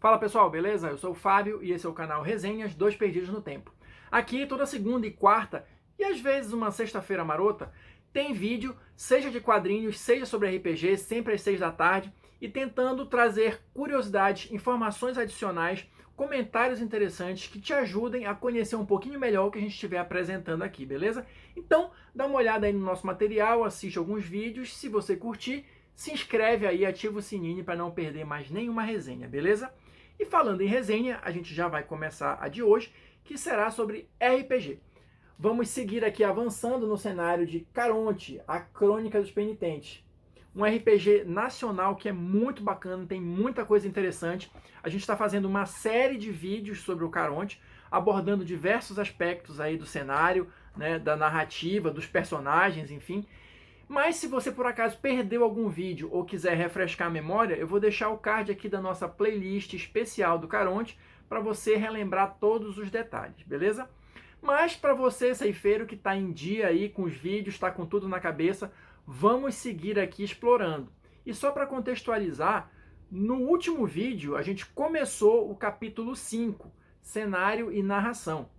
Fala pessoal, beleza? Eu sou o Fábio e esse é o canal Resenhas Dois Perdidos no Tempo. Aqui toda segunda e quarta e às vezes uma sexta-feira marota tem vídeo, seja de quadrinhos, seja sobre RPG, sempre às 6 da tarde e tentando trazer curiosidades, informações adicionais, comentários interessantes que te ajudem a conhecer um pouquinho melhor o que a gente estiver apresentando aqui, beleza? Então dá uma olhada aí no nosso material, assiste alguns vídeos, se você curtir, se inscreve aí, ativa o sininho para não perder mais nenhuma resenha, beleza? E falando em resenha, a gente já vai começar a de hoje, que será sobre RPG. Vamos seguir aqui avançando no cenário de Caronte, a Crônica dos Penitentes. Um RPG nacional que é muito bacana, tem muita coisa interessante. A gente está fazendo uma série de vídeos sobre o Caronte, abordando diversos aspectos aí do cenário, né, da narrativa, dos personagens, enfim. Mas se você por acaso perdeu algum vídeo ou quiser refrescar a memória, eu vou deixar o card aqui da nossa playlist especial do Caronte para você relembrar todos os detalhes, beleza? Mas para você, ceifeiro, que está em dia aí com os vídeos, está com tudo na cabeça, vamos seguir aqui explorando. E só para contextualizar, no último vídeo a gente começou o capítulo 5, cenário e narração.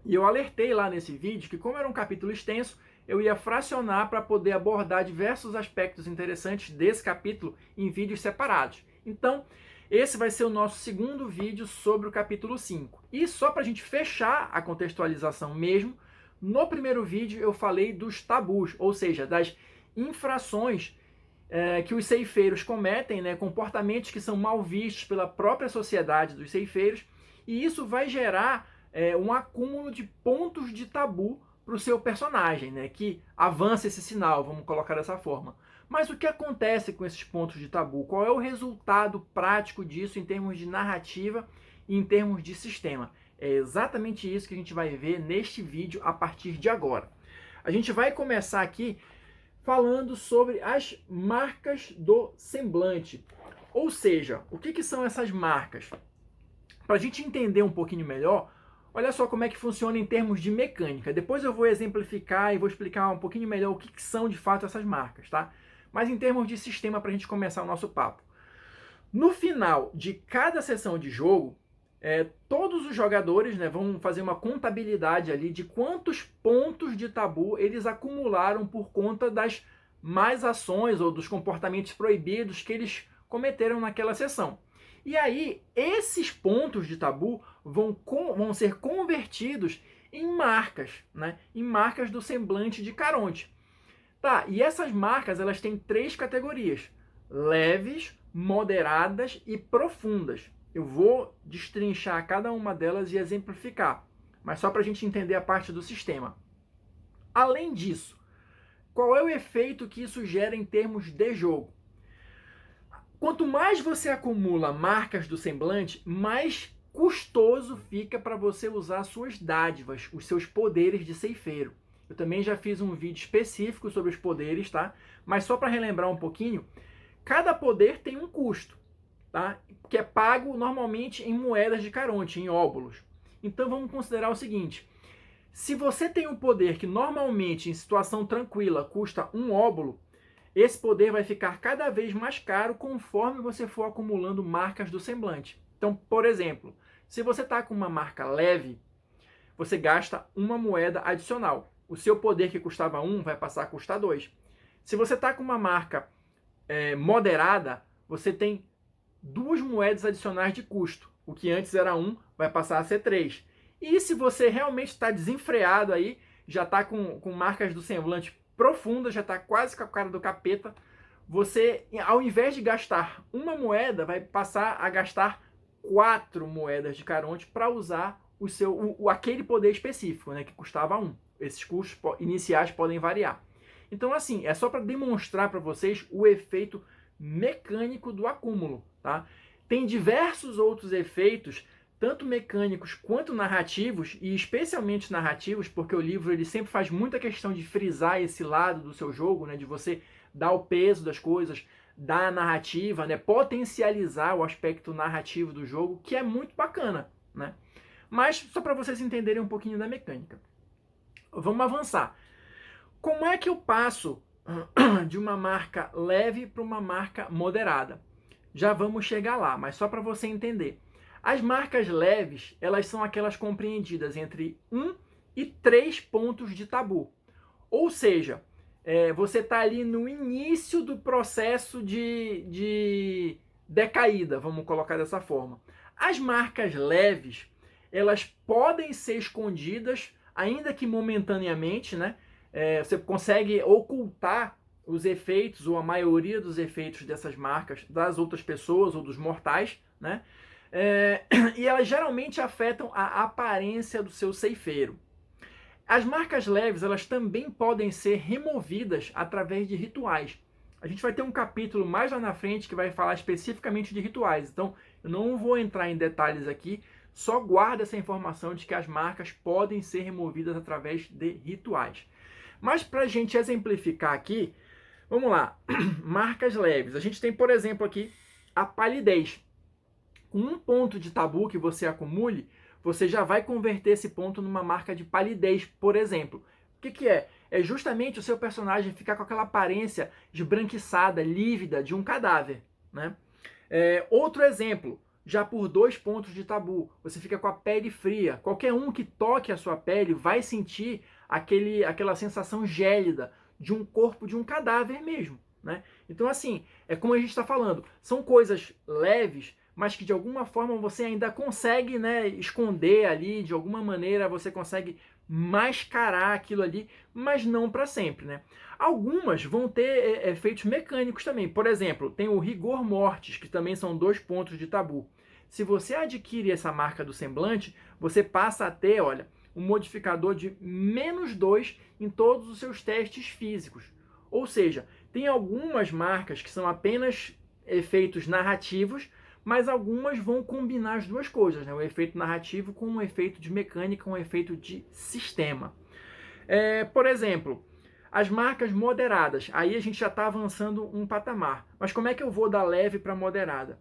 E eu alertei lá nesse vídeo que, como era um capítulo extenso, eu ia fracionar para poder abordar diversos aspectos interessantes desse capítulo em vídeos separados. Então, esse vai ser o nosso segundo vídeo sobre o capítulo 5. E só para a gente fechar a contextualização mesmo, no primeiro vídeo eu falei dos tabus, ou seja, das infrações que os ceifeiros cometem, né, comportamentos que são mal vistos pela própria sociedade dos ceifeiros, e isso vai gerar um acúmulo de pontos de tabu para o seu personagem, né, que avança esse sinal, vamos colocar dessa forma. Mas o que acontece com esses pontos de tabu? Qual é o resultado prático disso em termos de narrativa e em termos de sistema? É exatamente isso que a gente vai ver neste vídeo a partir de agora. A gente vai começar aqui falando sobre as marcas do semblante. Ou seja, o que são essas marcas? Para a gente entender um pouquinho melhor, olha só como é que funciona em termos de mecânica. Depois eu vou exemplificar e vou explicar um pouquinho melhor o que são de fato essas marcas, tá? Mas em termos de sistema, para a gente começar o nosso papo. No final de cada sessão de jogo, todos os jogadores, né, vão fazer uma contabilidade ali de quantos pontos de tabu eles acumularam por conta das más ações ou dos comportamentos proibidos que eles cometeram naquela sessão. E aí, esses pontos de tabu vão ser convertidos em marcas, né? Em marcas do semblante de Caronte. Tá, e essas marcas elas têm 3 categorias: leves, moderadas e profundas. Eu vou destrinchar cada uma delas e exemplificar, mas só para a gente entender a parte do sistema. Além disso, qual é o efeito que isso gera em termos de jogo? Quanto mais você acumula marcas do semblante, mais custoso fica para você usar suas dádivas, os seus poderes de ceifeiro. Eu também já fiz um vídeo específico sobre os poderes, tá? Mas só para relembrar um pouquinho, cada poder tem um custo, tá? Que é pago normalmente em moedas de Caronte, em óbulos. Então vamos considerar o seguinte: se você tem um poder que normalmente em situação tranquila custa um óbulo, esse poder vai ficar cada vez mais caro conforme você for acumulando marcas do semblante. Então, por exemplo, se você está com uma marca leve, você gasta uma moeda adicional. O seu poder que custava 1 vai passar a custar 2. Se você está com uma marca moderada, você tem 2 moedas adicionais de custo. O que antes era 1 vai passar a ser 3. E se você realmente está desenfreado aí, já está com marcas do semblante profunda, já está quase com a cara do capeta, você, ao invés de gastar uma moeda, vai passar a gastar 4 moedas de Caronte para usar aquele poder específico, né, que custava 1. Esses custos iniciais podem variar. Então, assim, é só para demonstrar para vocês o efeito mecânico do acúmulo, tá? Tem diversos outros efeitos, tanto mecânicos quanto narrativos, e especialmente narrativos, porque o livro ele sempre faz muita questão de frisar esse lado do seu jogo, né, de você dar o peso das coisas, dar a narrativa, né, potencializar o aspecto narrativo do jogo, que é muito bacana, né? Mas só para vocês entenderem um pouquinho da mecânica. Vamos avançar. Como é que eu passo de uma marca leve para uma marca moderada? Já vamos chegar lá, mas só para você entender. As marcas leves, elas são aquelas compreendidas entre 1 e 3 pontos de tabu. Ou seja, você está ali no início do processo de decaída, vamos colocar dessa forma. As marcas leves, elas podem ser escondidas, ainda que momentaneamente, né? Você consegue ocultar os efeitos, ou a maioria dos efeitos dessas marcas, das outras pessoas ou dos mortais, né? E elas geralmente afetam a aparência do seu ceifeiro. As marcas leves, elas também podem ser removidas através de rituais. A gente vai ter um capítulo mais lá na frente que vai falar especificamente de rituais. Então, eu não vou entrar em detalhes aqui, só guarda essa informação de que as marcas podem ser removidas através de rituais. Mas para a gente exemplificar aqui, vamos lá. Marcas leves. A gente tem, por exemplo, aqui a palidez. Com um ponto de tabu que você acumule, você já vai converter esse ponto numa marca de palidez, por exemplo. O que é? É justamente o seu personagem ficar com aquela aparência esbranquiçada, lívida, de um cadáver, né? Outro exemplo, já por 2 pontos de tabu, você fica com a pele fria. Qualquer um que toque a sua pele vai sentir aquela sensação gélida de um corpo de um cadáver mesmo, né? Então, assim, é como a gente está falando, são coisas leves, mas que de alguma forma você ainda consegue, né, esconder ali, de alguma maneira você consegue mascarar aquilo ali, mas não para sempre, né? Algumas vão ter efeitos mecânicos também. Por exemplo, tem o rigor mortis, que também são 2 pontos de tabu. Se você adquire essa marca do semblante, você passa a ter, olha, um modificador de -2 em todos os seus testes físicos. Ou seja, tem algumas marcas que são apenas efeitos narrativos, mas algumas vão combinar as duas coisas, né? O efeito narrativo com um efeito de mecânica, um efeito de sistema. Por exemplo, as marcas moderadas, aí a gente já está avançando um patamar. Mas como é que eu vou da leve para moderada?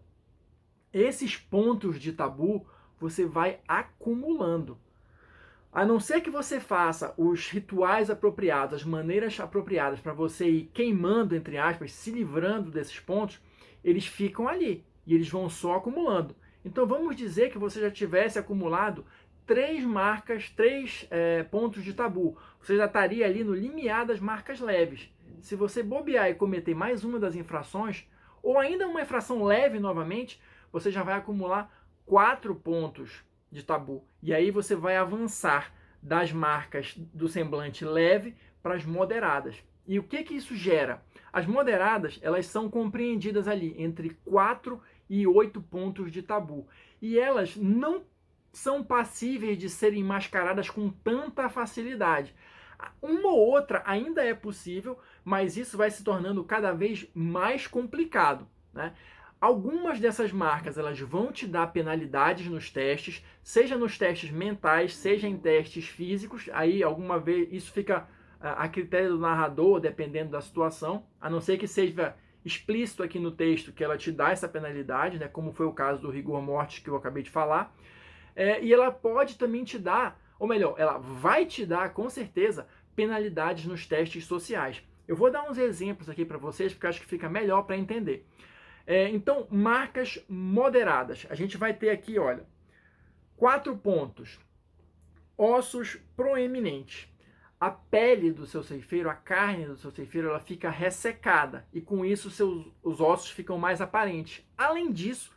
Esses pontos de tabu você vai acumulando. A não ser que você faça os rituais apropriados, as maneiras apropriadas para você ir queimando, entre aspas, se livrando desses pontos, eles ficam ali e eles vão só acumulando. Então vamos dizer que você já tivesse acumulado 3 marcas, 3 pontos de tabu. Você já estaria ali no limiar das marcas leves. Se você bobear e cometer mais uma das infrações, ou ainda uma infração leve novamente, você já vai acumular 4 pontos de tabu. E aí você vai avançar das marcas do semblante leve para as moderadas. E o que isso gera? As moderadas, elas são compreendidas ali entre 4 e 8 pontos de tabu. E elas não são passíveis de serem mascaradas com tanta facilidade. Uma ou outra ainda é possível, mas isso vai se tornando cada vez mais complicado, né? Algumas dessas marcas elas vão te dar penalidades nos testes, seja nos testes mentais, seja em testes físicos. Aí alguma vez isso fica a critério do narrador, dependendo da situação, a não ser que seja explícito aqui no texto que ela te dá essa penalidade, né, como foi o caso do rigor mortis que eu acabei de falar. E ela pode também te dar, ou melhor, ela vai te dar com certeza penalidades nos testes sociais. Eu vou dar uns exemplos aqui para vocês, porque acho que fica melhor para entender. Então, marcas moderadas. A gente vai ter aqui, olha, 4 pontos. Ossos proeminentes. A pele do seu ceifeiro, a carne do seu ceifeiro, ela fica ressecada. E com isso, os ossos ficam mais aparentes. Além disso,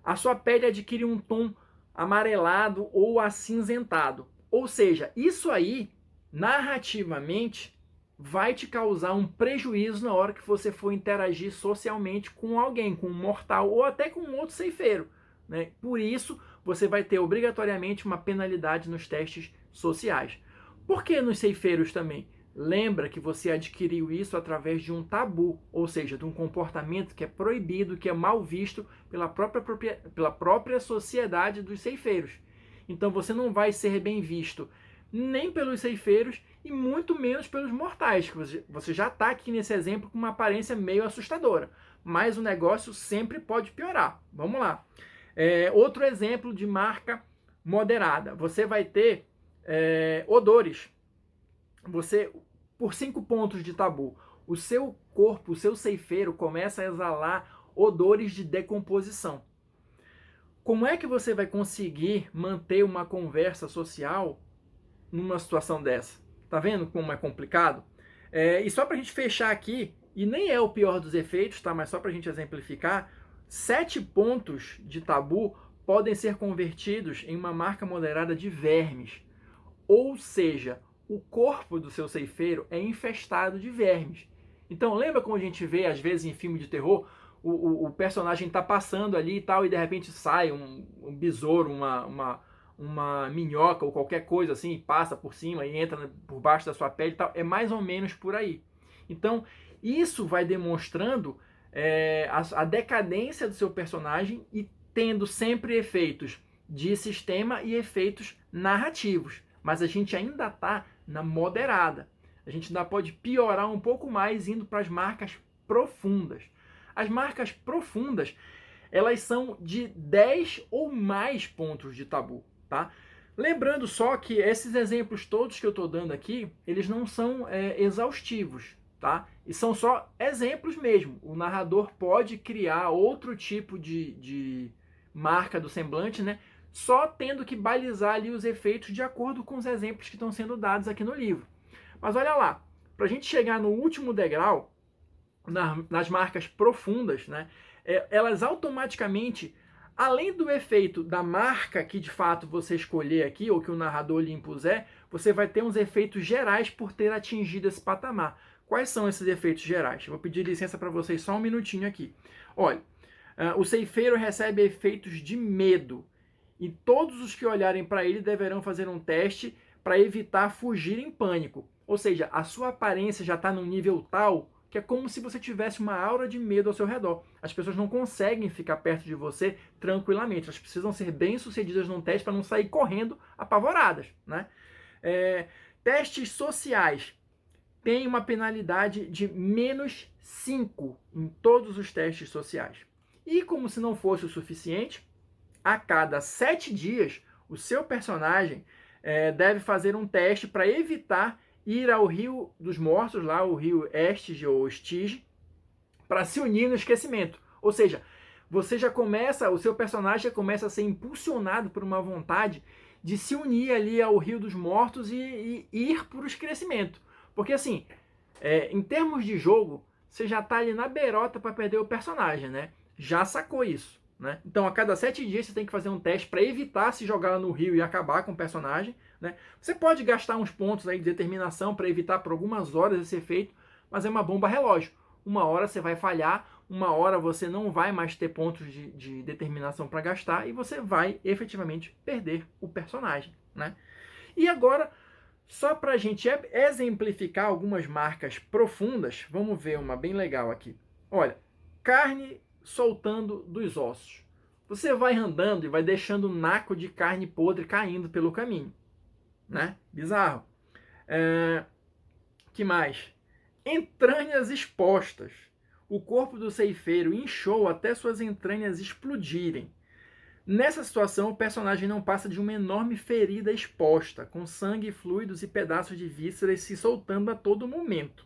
a sua pele adquire um tom amarelado ou acinzentado. Ou seja, isso aí, narrativamente, vai te causar um prejuízo na hora que você for interagir socialmente com alguém, com um mortal ou até com um outro ceifeiro, né? Por isso, você vai ter obrigatoriamente uma penalidade nos testes sociais. Por que nos ceifeiros também? Lembra que você adquiriu isso através de um tabu, ou seja, de um comportamento que é proibido, que é mal visto pela própria sociedade dos ceifeiros. Então você não vai ser bem visto nem pelos ceifeiros e muito menos pelos mortais, que você já está aqui nesse exemplo com uma aparência meio assustadora. Mas o negócio sempre pode piorar. Vamos lá. Outro exemplo de marca moderada. Você vai ter odores. Você, por 5 pontos de tabu, o seu corpo, o seu ceifeiro começa a exalar odores de decomposição. Como é que você vai conseguir manter uma conversa social numa situação dessa? Tá vendo como é complicado? E só pra gente fechar aqui, e nem é o pior dos efeitos, tá? Mas só pra gente exemplificar, 7 pontos de tabu podem ser convertidos em uma marca moderada de vermes. Ou seja, o corpo do seu ceifeiro é infestado de vermes. Então, lembra como a gente vê, às vezes, em filme de terror, o personagem está passando ali e tal, e de repente sai um besouro, uma minhoca ou qualquer coisa assim, passa por cima e entra por baixo da sua pele e tal. É mais ou menos por aí. Então, isso vai demonstrando a decadência do seu personagem e tendo sempre efeitos de sistema e efeitos narrativos. Mas a gente ainda está na moderada. A gente ainda pode piorar um pouco mais indo para as marcas profundas. As marcas profundas, elas são de 10 ou mais pontos de tabu, tá? Lembrando só que esses exemplos todos que eu estou dando aqui, eles não são exaustivos, tá? E são só exemplos mesmo. O narrador pode criar outro tipo de marca do semblante, né? Só tendo que balizar ali os efeitos de acordo com os exemplos que estão sendo dados aqui no livro. Mas olha lá, para a gente chegar no último degrau, nas marcas profundas, né, elas automaticamente, além do efeito da marca que de fato você escolher aqui, ou que o narrador lhe impuser, você vai ter uns efeitos gerais por ter atingido esse patamar. Quais são esses efeitos gerais? Eu vou pedir licença para vocês só um minutinho aqui. Olha, o ceifeiro recebe efeitos de medo, e todos os que olharem para ele deverão fazer um teste para evitar fugir em pânico. Ou seja, a sua aparência já está num nível tal que é como se você tivesse uma aura de medo ao seu redor. As pessoas não conseguem ficar perto de você tranquilamente. Elas precisam ser bem-sucedidas num teste para não sair correndo apavoradas, né? Testes sociais têm uma penalidade de -5 em todos os testes sociais. E como se não fosse o suficiente, a cada 7 dias, o seu personagem deve fazer um teste para evitar ir ao Rio dos Mortos, lá o Rio Estige ou Estige, para se unir no esquecimento. Ou seja, você já começa, o seu personagem já começa a ser impulsionado por uma vontade de se unir ali ao Rio dos Mortos e ir para o esquecimento. Porque assim, em termos de jogo, você já está ali na beirota para perder o personagem, né? Já sacou isso, né? Então, a cada 7 dias você tem que fazer um teste para evitar se jogar no rio e acabar com o personagem, né? Você pode gastar uns pontos aí de determinação para evitar por algumas horas esse efeito, mas é uma bomba relógio. Uma hora você vai falhar, uma hora você não vai mais ter pontos de determinação para gastar e você vai efetivamente perder o personagem, né? E agora, só para a gente exemplificar algumas marcas profundas, vamos ver uma bem legal aqui. Olha, carne soltando dos ossos. Você vai andando e vai deixando um naco de carne podre caindo pelo caminho, né? Bizarro. Que mais? Entranhas expostas. O corpo do ceifeiro inchou até suas entranhas explodirem. Nessa situação, o personagem não passa de uma enorme ferida exposta, com sangue, fluidos e pedaços de vísceras se soltando a todo momento.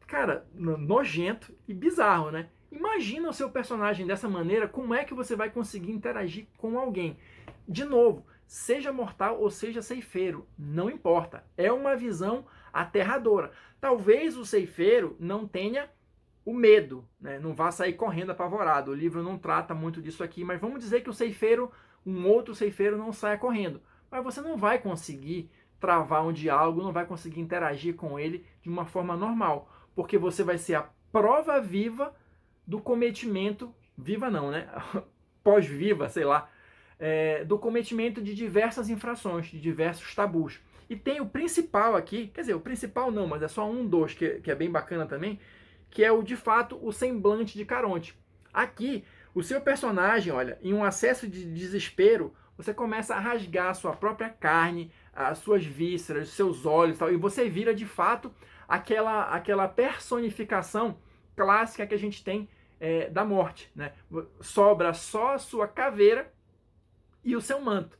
Cara, nojento e bizarro, né? Imagina o seu personagem dessa maneira, como é que você vai conseguir interagir com alguém? De novo, seja mortal ou seja ceifeiro, não importa. É uma visão aterradora. Talvez o ceifeiro não tenha o medo, né? Não vá sair correndo apavorado. O livro não trata muito disso aqui, mas vamos dizer que o ceifeiro, um outro ceifeiro, não saia correndo. Mas você não vai conseguir travar um diálogo, não vai conseguir interagir com ele de uma forma normal, porque você vai ser a prova viva do cometimento, viva não, né? Pós-viva, sei lá, do cometimento de diversas infrações, de diversos tabus. E tem o principal aqui, quer dizer, o principal não, mas é só um dos, que é bem bacana também, que é de fato o semblante de Caronte. Aqui, o seu personagem, olha, em um acesso de desespero, você começa a rasgar a sua própria carne, as suas vísceras, os seus olhos, tal, e você vira de fato aquela personificação clássica que a gente tem da morte, né? Sobra só a sua caveira e o seu manto.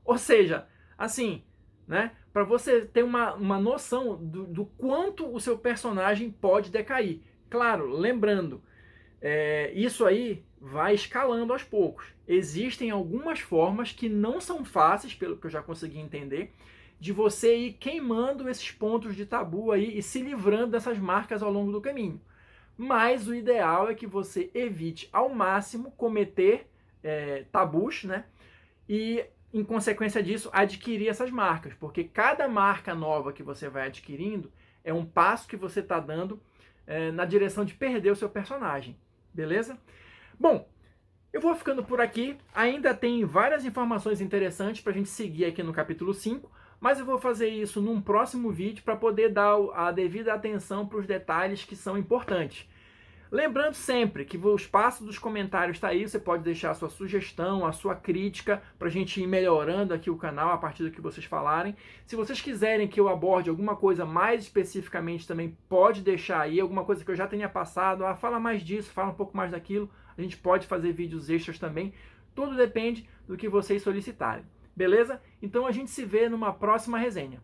Ou seja, assim, né? Para você ter uma noção do quanto o seu personagem pode decair. Claro, lembrando, Isso aí vai escalando aos poucos. Existem algumas formas que não são fáceis, pelo que eu já consegui entender, de você ir queimando esses pontos de tabu aí e se livrando dessas marcas ao longo do caminho. Mas o ideal é que você evite ao máximo cometer tabus, né? E, em consequência disso, adquirir essas marcas. Porque cada marca nova que você vai adquirindo é um passo que você está dando na direção de perder o seu personagem. Beleza? Bom, eu vou ficando por aqui. Ainda tem várias informações interessantes para a gente seguir aqui no capítulo 5, mas eu vou fazer isso num próximo vídeo para poder dar a devida atenção para os detalhes que são importantes. Lembrando sempre que o espaço dos comentários está aí, você pode deixar a sua sugestão, a sua crítica, para a gente ir melhorando aqui o canal a partir do que vocês falarem. Se vocês quiserem que eu aborde alguma coisa mais especificamente também, pode deixar aí, alguma coisa que eu já tenha passado, fala mais disso, fala um pouco mais daquilo, a gente pode fazer vídeos extras também, tudo depende do que vocês solicitarem, beleza? Então a gente se vê numa próxima resenha.